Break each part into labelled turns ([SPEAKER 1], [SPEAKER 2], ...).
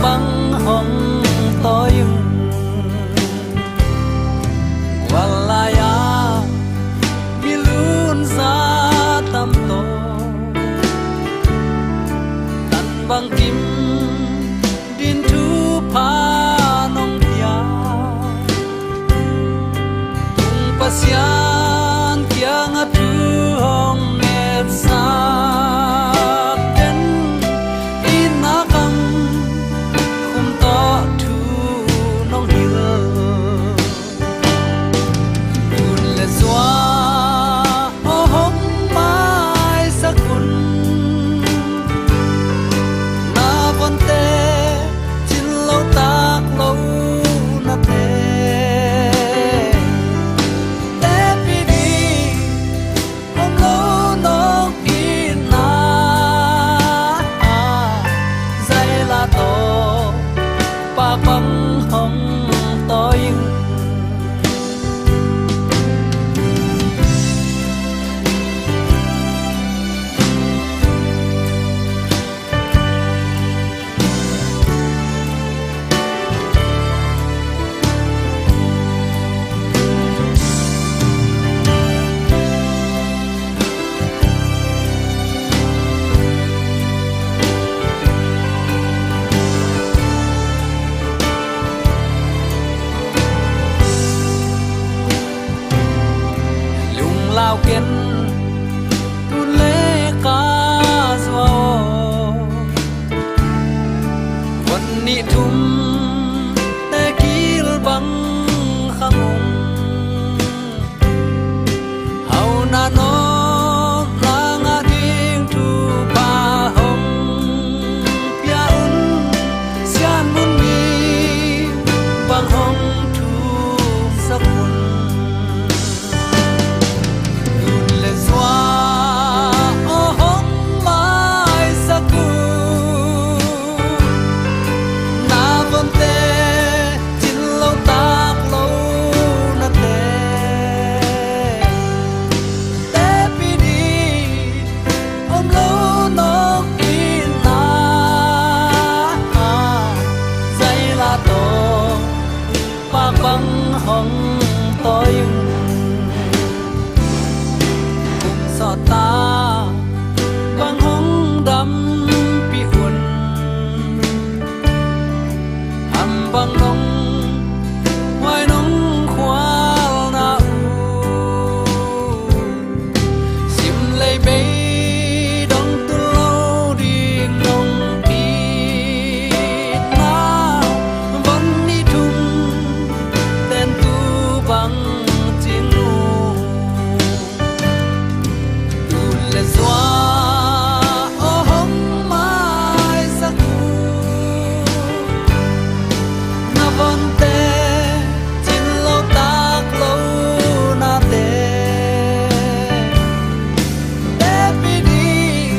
[SPEAKER 1] băng hồng tôi walaya bilun sa tam to tan bang kim din thu pa nong pia tung pasian kyang atu hong net sa ten inakam kum to thu nong hil kun le zwa ho hong mai sakun na von te chin lo tak lo na te te pi di hong lo no in na zai la to pa bang hong tôi lao kiến tu lê ca daoวันนี้ทุ่มแต่กิลบังขมุมเฮานาโนลางาดิงทูปาหงเปียอุ่นเสียนมุนมีบังหงทูสักคนbăng hồng tôi cùng so ta băng hồng đắm bị uốn hầm băng nông ngoài nông khoa na u sim lấy bê đông từ lâu đi nông đi na vẫn đi thùng băng chiến ngô tu lệ xóa ô hông mai sắc na von te chín lâu tác lâu na te te pi đi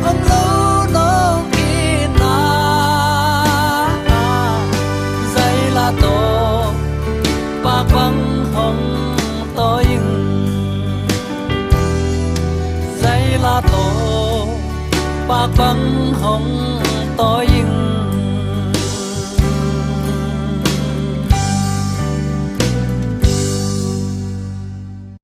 [SPEAKER 1] ông lâu nó kia na dây la to pa băng hồng tôi dây la to pa băng hồng